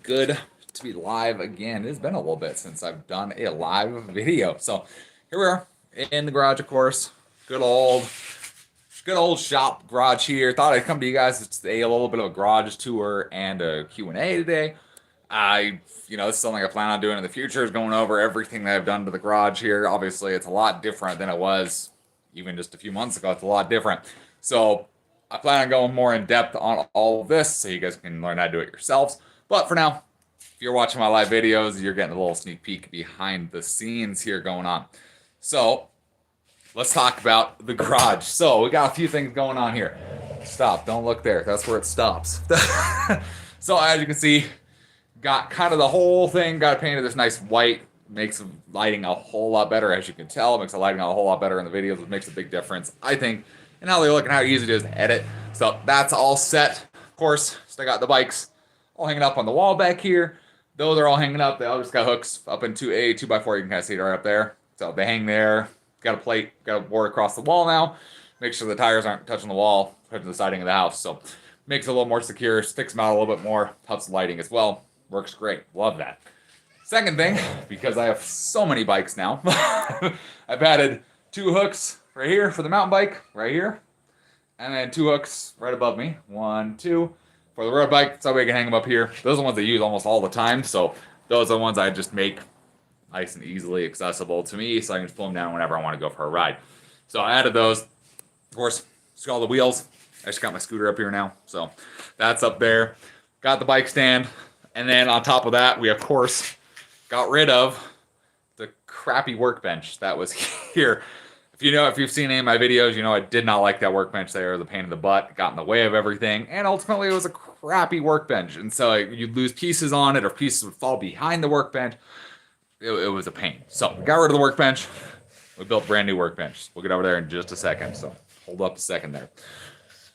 good to be live again. It's been a little bit since I've done a live video. So here we are in the garage, of course. Good old shop garage here. Thought I'd come to you guys today, a little bit of a garage tour and a Q&A today. This is something I plan on doing in the future, is going over everything that I've done to the garage here. Obviously, it's a lot different than it was even just a few months ago. It's a lot different. So I plan on going more in depth on all of this so you guys can learn how to do it yourselves. But for now, if you're watching my live videos, you're getting a little sneak peek behind the scenes here going on. So let's talk about the garage. So we got a few things going on here. Stop, don't look there. That's where it stops. So as you can see, got kind of the whole thing, got painted this nice white, makes lighting a whole lot better, as you can tell. It makes the lighting a whole lot better in the videos. It makes a big difference, I think, and how they look and how easy it is to edit. So that's all set. Of course, still got the bikes all hanging up on the wall back here. Those are all hanging up. They all just got hooks up into a 2x4. You can kind of see it right up there. So they hang there. Got a plate, got a board across the wall now. Make sure the tires aren't touching the wall, touching the siding of the house. So makes it a little more secure, sticks them out a little bit more, helps the lighting as well. Works great. Love that. Second thing, because I have so many bikes now, I've added 2 hooks right here for the mountain bike, right here. And then 2 hooks right above me. 1, 2 for the road bike, so we can hang them up here. Those are the ones I use almost all the time, so those are the ones I just make nice and easily accessible to me, so I can pull them down whenever I want to go for a ride. So I added those. Of course, just all the wheels. I just got my scooter up here now, so that's up there. Got the bike stand, and then on top of that, we of course got rid of the crappy workbench that was here. If you've seen any of my videos, you know I did not like that workbench there. The pain in the butt, got in the way of everything, and ultimately it was a crappy workbench. And so you'd lose pieces on it, or pieces would fall behind the workbench. It was a pain. So we got rid of the workbench. We built a brand new workbench. We'll get over there in just a second. So hold up a second there.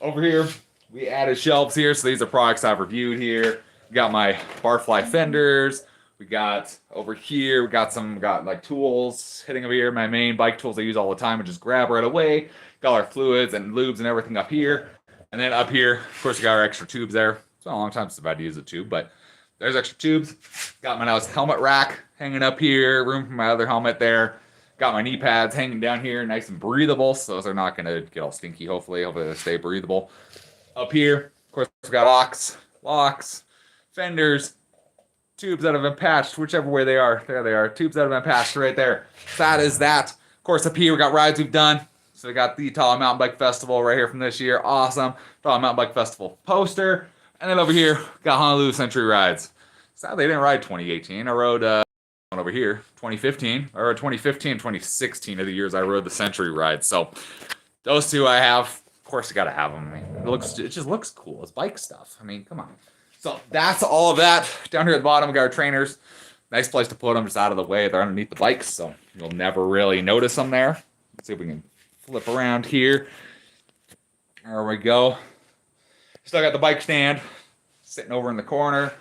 Over here, we added shelves here. So these are products I've reviewed here. We got my Barfly fenders. We got over here, we got like tools hitting over here. My main bike tools I use all the time, which is grab right away. Got our fluids and lubes and everything up here. And then up here, of course, we got our extra tubes there. It's been a long time since I've had to use a tube, but there's extra tubes. Got my nice helmet rack hanging up here. Room for my other helmet there. Got my knee pads hanging down here, nice and breathable. So those are not going to get all stinky, hopefully. Hopefully they stay breathable. Up here, of course, we got locks, fenders, tubes that have been patched, whichever way they are. There they are. Tubes that have been patched right there. That is that. Of course, up here we got rides we've done. So we got the Tall Mountain Bike Festival right here from this year. Awesome. Tall Mountain Bike Festival poster. And then over here, got Honolulu Century rides. Sadly, I didn't ride 2018. I rode one over here, 2015. I rode 2015 and 2016 are the years I rode the Century ride. So those 2 I have. Of course, you got to have them. I mean, it just looks cool. It's bike stuff. I mean, come on. So that's all of that. Down here at the bottom, we got our trainers. Nice place to put them, just out of the way. They're underneath the bikes, so you'll never really notice them there. Let's see if we can flip around here. There we go. Still got the bike stand sitting over in the corner.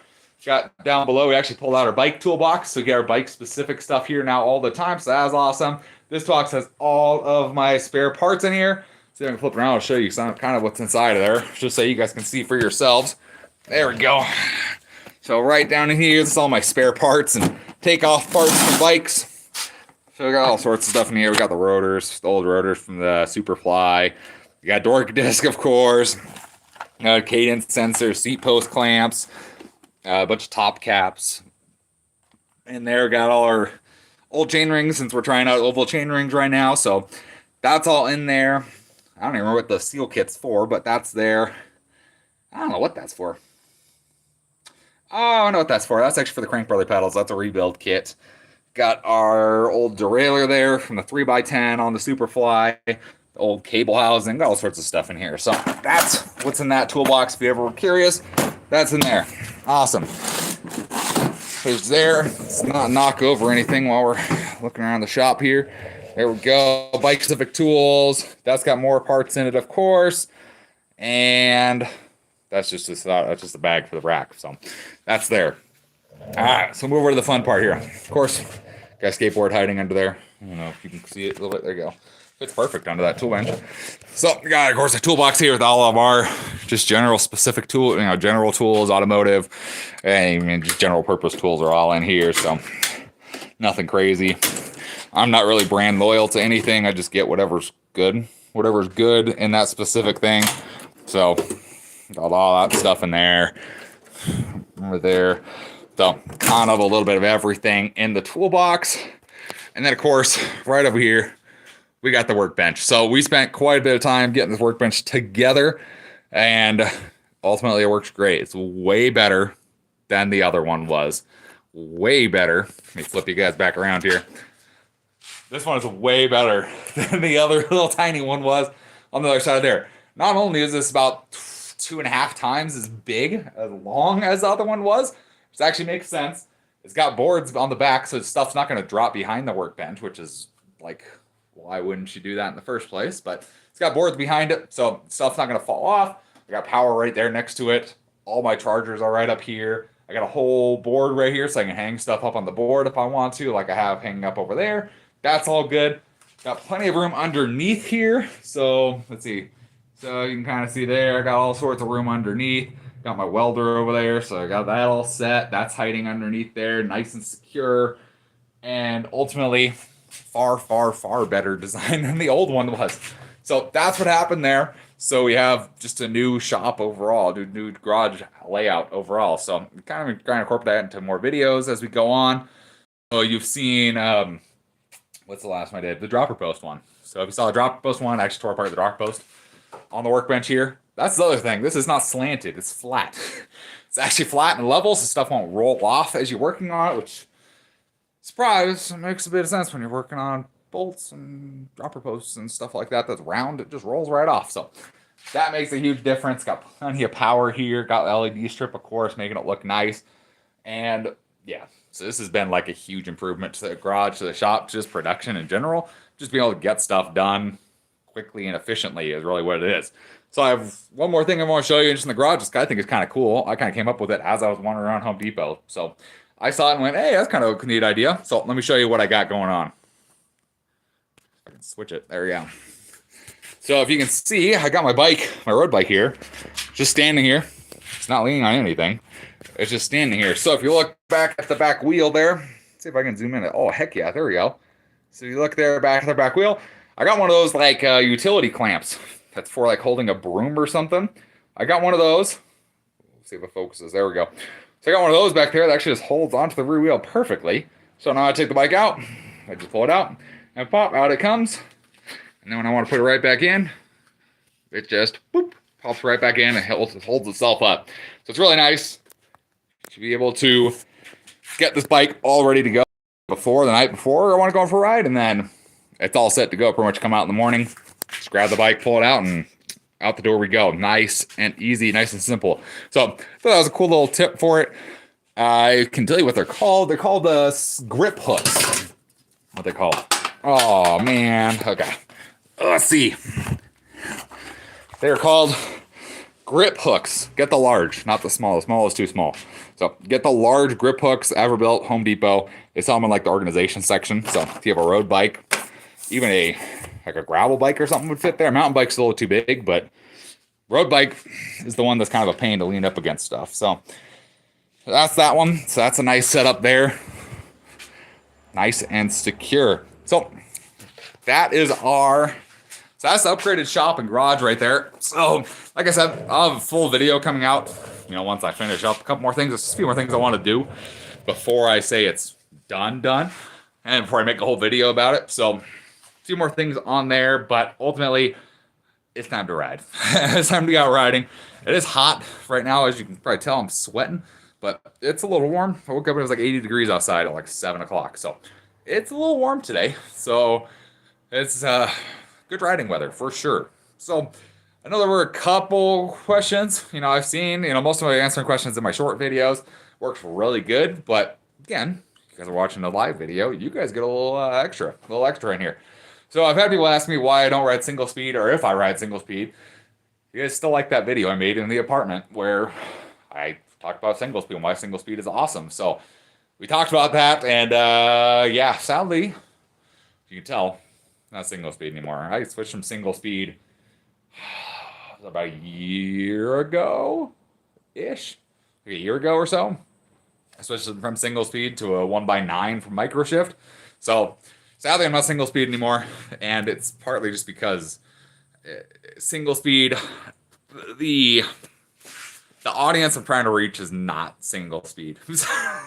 Got down below, we actually pulled out our bike toolbox, so we get our bike-specific stuff here now all the time, so that's awesome. This box has all of my spare parts in here. So if I can flip around, I'll show you kind of what's inside of there, just so you guys can see for yourselves. There we go. So right down in here, this is all my spare parts and take-off parts for bikes. So we got all sorts of stuff in here. We got the rotors, the old rotors from the Superfly. We got Dork disc, of course. Cadence sensors, seat post clamps, a bunch of top caps. And there, got all our old chain rings, since we're trying out oval chain rings right now. So that's all in there. I don't even remember what the seal kit's for, but that's there. I don't know what that's for. Oh, I know what that's for. That's actually for the crank brother pedals. That's a rebuild kit. Got our old derailleur there from the 3x10 on the Superfly. The old cable housing. Got all sorts of stuff in here. So that's what's in that toolbox. If you ever were curious, that's in there. Awesome. There's there. Let's not knock over anything while we're looking around the shop here. There we go. Bike-specific tools. That's got more parts in it, of course. And that's just a bag for the rack. So that's there. All right, so move over to the fun part here. Of course, got a skateboard hiding under there. I don't know if you can see it a little bit. There you go. fits perfect under that tool bench. So we got, of course, a toolbox here with all of our just general specific tool, general tools, automotive, and just general purpose tools are all in here. So nothing crazy. I'm not really brand loyal to anything. I just get whatever's good in that specific thing. So got all that stuff in there, over there. So kind of a little bit of everything in the toolbox. And then, of course, right over here, we got the workbench. So we spent quite a bit of time getting this workbench together, and ultimately it works great. It's way better than the other one was. Way better. Let me flip you guys back around here. This one is way better than the other little tiny one was on the other side there. Not only is this about 2.5 times as big, as long as the other one was, which actually makes sense. It's got boards on the back, so stuff's not going to drop behind the workbench, which is like, why wouldn't you do that in the first place? But it's got boards behind it, so stuff's not going to fall off. I got power right there next to it. All my chargers are right up here. I got a whole board right here, so I can hang stuff up on the board if I want to, like I have hanging up over there. That's all good. Got plenty of room underneath here. So let's see. So you can kind of see there, I got all sorts of room underneath. Got my welder over there, so I got that all set. That's hiding underneath there, nice and secure. And ultimately, far, far, far better design than the old one was. So that's what happened there. So we have just a new shop overall, new garage layout overall. So I'm kind of trying to incorporate that into more videos as we go on. So you've seen, what's the last one I did? The dropper post one. So if you saw the dropper post one, I actually tore apart the dropper post on the workbench here. That's the other thing. This is not slanted. It's flat. It's actually flat and level, so stuff won't roll off as you're working on it, which, surprise, it makes a bit of sense when you're working on bolts and dropper posts and stuff like that that's round. It just rolls right off. So that makes a huge difference. Got plenty of power here. Got LED strip, of course, making it look nice. And yeah, so this has been like a huge improvement to the garage, to the shop, just production in general. Just being able to get stuff done quickly and efficiently is really what it is. So I have one more thing I want to show you just in the garage. This guy I think is kind of cool. I kind of came up with it as I was wandering around Home Depot. So I saw it and went, hey, that's kind of a neat idea. So let me show you what I got going on. I can switch it. There we go. So if you can see, I got my bike, my road bike here, just standing here. It's not leaning on anything. It's just standing here. So if you look back at the back wheel there, let's see if I can zoom in. Oh, heck yeah, there we go. So you look there back at the back wheel. I got one of those like utility clamps. That's for like holding a broom or something. I got one of those. Let's see if it focuses. There we go. So I got one of those back there that actually just holds onto the rear wheel perfectly. So now I take the bike out. I just pull it out and pop, out it comes. And then when I want to put it right back in, it just boop, pops right back in and holds itself up. So it's really nice to be able to get this bike all ready to go the night before I want to go for a ride, and then it's all set to go. Pretty much come out in the morning, just grab the bike, pull it out, and out the door we go. Nice and easy, nice and simple. So I thought that was a cool little tip for it. I can tell you what they're called. They're called grip hooks. What they're called. Oh, man. Okay. Let's see. They're called grip hooks. Get the large, not the small. The small is too small. So get the large grip hooks, Everbuilt, Home Depot. They sell them in like the organization section. So if you have a road bike, even like a gravel bike or something would fit there. Mountain bike's a little too big, but road bike is the one that's kind of a pain to lean up against stuff. So that's that one. So that's a nice setup there. Nice and secure. So that is so that's the upgraded shop and garage right there. So like I said, I'll have a full video coming out, once I finish up a couple more things. There's a few more things I want to do before I say it's done, and before I make a whole video about it. So a few more things on there, but ultimately it's time to ride. It's time to go out riding. It is hot right now, as you can probably tell. I'm sweating, but it's a little warm. I woke up and it was like 80 degrees outside at like 7 o'clock. So it's a little warm today. So it's good riding weather for sure. So I know there were a couple questions, I've seen, most of my answering questions in my short videos works really good. But again, you guys are watching the live video, you guys get a little extra in here. So I've had people ask me why I don't ride single speed, or if I ride single speed. You guys still like that video I made in the apartment where I talked about single speed and why single speed is awesome. So we talked about that, and yeah, sadly, you can tell, not single speed anymore. I switched from single speed about a year ago ish, like a year ago or so. I switched from single speed to a 1x9 from microshift. So sadly, I'm not single speed anymore, and it's partly just because single speed, the audience I'm trying to reach is not single speed.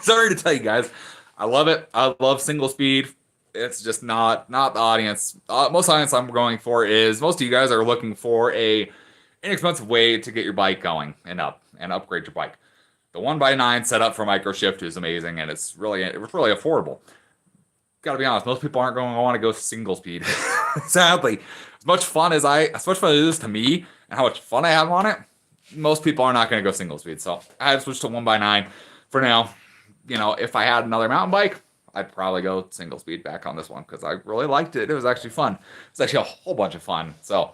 Sorry to tell you guys, I love it. I love single speed. It's just not the audience. Most audience I'm going for is most of you guys are looking for a inexpensive way to get your bike going and upgrade your bike. The 1x9 setup for microshift is amazing, and it's really affordable. Gotta be honest, most people aren't going to want to go single speed. Sadly, as much fun as it is to me, and how much fun I have on it, most people are not going to go single speed. So I had to switch to 1x9 for now. You know, if I had another mountain bike, I'd probably go single speed back on this one because I really liked it. It was actually fun. It's actually a whole bunch of fun. So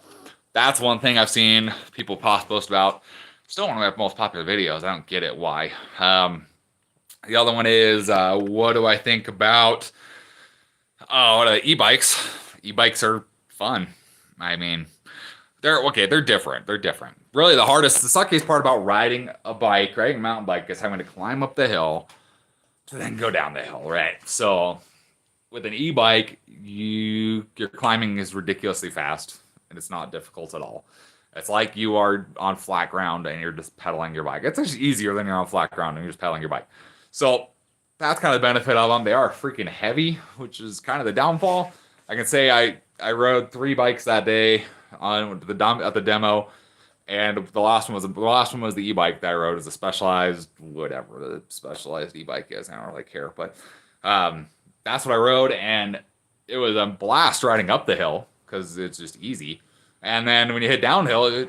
that's one thing I've seen people post about. Still one of my most popular videos. I don't get it why. The other one is what do I think about e-bikes? E-bikes are fun. I mean, they're different. They're different. Really, the suckiest part about riding a mountain bike, is having to climb up the hill to then go down the hill, right? So with an e-bike, your climbing is ridiculously fast, and it's not difficult at all. It's like you are on flat ground and you're just pedaling your bike. It's actually easier than you're on flat ground and you're just pedaling your bike. So that's kind of the benefit of them. They are freaking heavy, which is kind of the downfall. I can say I rode 3 bikes that day at the demo, and the last one was the e-bike that I rode. As a specialized, whatever the specialized e-bike is. I don't really care, but that's what I rode, and it was a blast riding up the hill because it's just easy. And then when you hit downhill,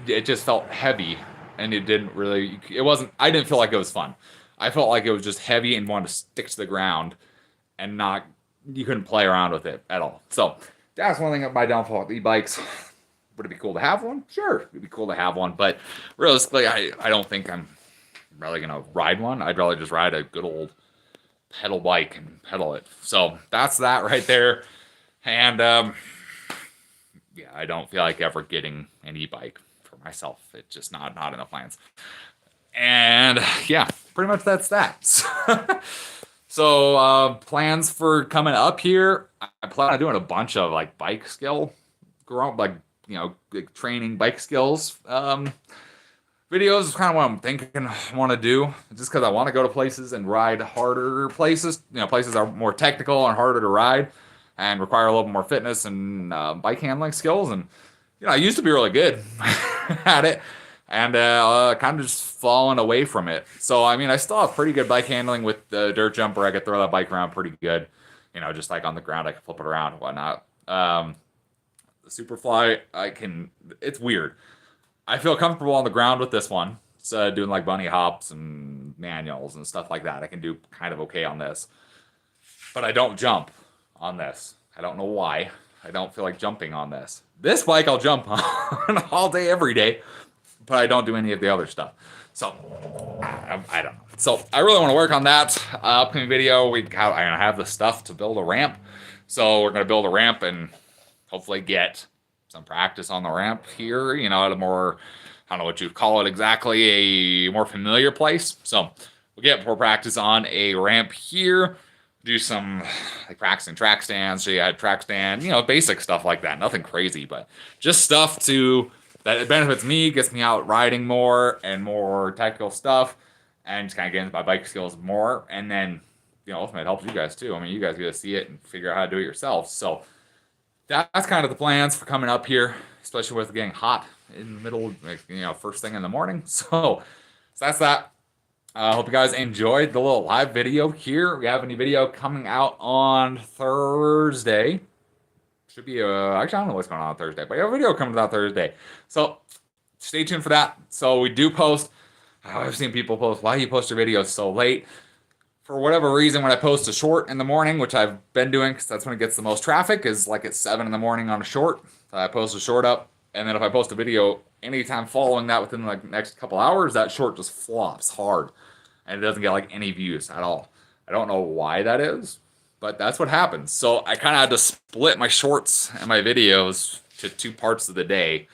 it just felt heavy, and I didn't feel like it was fun. I felt like it was just heavy and wanted to stick to the ground, and you couldn't play around with it at all. So that's one thing of my downfall with e-bikes. Would it be cool to have one? Sure, it'd be cool to have one, but realistically, I don't think I'm really gonna ride one. I'd rather just ride a good old pedal bike and pedal it. So that's that right there. And yeah, I don't feel like ever getting an e-bike for myself. It's just not in the plans. And yeah, pretty much that's that. So plans for coming up here, I plan on doing a bunch of like bike skill, training bike skills videos is kind of what I'm thinking I want to do, just because I want to go to places and ride harder places, places that are more technical and harder to ride and require a little more fitness and bike handling skills. And I used to be really good at it, and kind of just fallen away from it. So I mean, I still have pretty good bike handling with the dirt jumper. I could throw that bike around pretty good, just like on the ground I can flip it around and whatnot. The Superfly, it's weird. I feel comfortable on the ground with this one. It's doing like bunny hops and manuals and stuff like that. I can do kind of okay on this, but I don't jump on this. I don't know why. I don't feel like jumping on this. This bike I'll jump on all day, every day, but I don't do any of the other stuff. So I don't know. So I really want to work on that. Upcoming video, I have the stuff to build a ramp. So we're going to build a ramp and hopefully get some practice on the ramp here, at a more, I don't know what you'd call it exactly, a more familiar place. So we'll get more practice on a ramp here, do some like practicing track stands. So you had track stand, basic stuff like that. Nothing crazy, but just stuff that benefits me, gets me out riding more and more technical stuff, and just kind of get into my bike skills more. And then, ultimately it helps you guys too. I mean, you guys get to see it and figure out how to do it yourselves. So that's kind of the plans for coming up here, especially with it getting hot in the middle, first thing in the morning. So that's that. I hope you guys enjoyed the little live video here. We have a new video coming out on Thursday. Should be actually, I don't know what's going on Thursday, but we have a video coming out Thursday. So stay tuned for that. So we do post. I've seen people post, why do you post your videos so late? For whatever reason, when I post a short in the morning, which I've been doing because that's when it gets the most traffic, is like at 7 in the morning on a short. So I post a short up, and then if I post a video anytime following that within like the next couple hours, that short just flops hard, and it doesn't get like any views at all. I don't know why that is, but that's what happens. So I kind of had to split my shorts and my videos to 2 parts of the day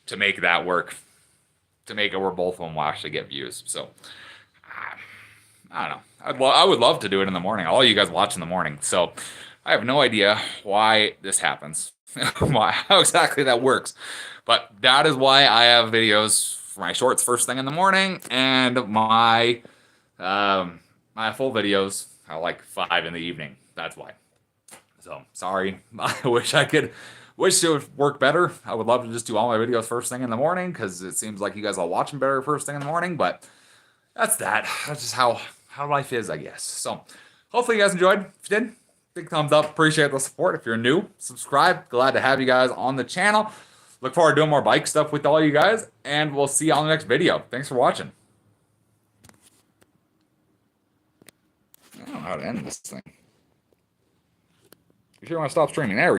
to make that work, to make it where both of them will actually get views. So I don't know. I would love to do it in the morning. All you guys watch in the morning. So I have no idea why this happens, how exactly that works. But that is why I have videos for my shorts first thing in the morning, and my my full videos are like 5 in the evening. That's why. So sorry. I wish it would work better. I would love to just do all my videos first thing in the morning, because it seems like you guys are watching better first thing in the morning. But that's that. That's just how life is, I guess. So hopefully you guys enjoyed. If you did, big thumbs up. Appreciate the support. If you're new, subscribe. Glad to have you guys on the channel. Look forward to doing more bike stuff with all you guys, and we'll see you on the next video. Thanks for watching. I don't know how to end this thing. You sure want to stop streaming? There we go.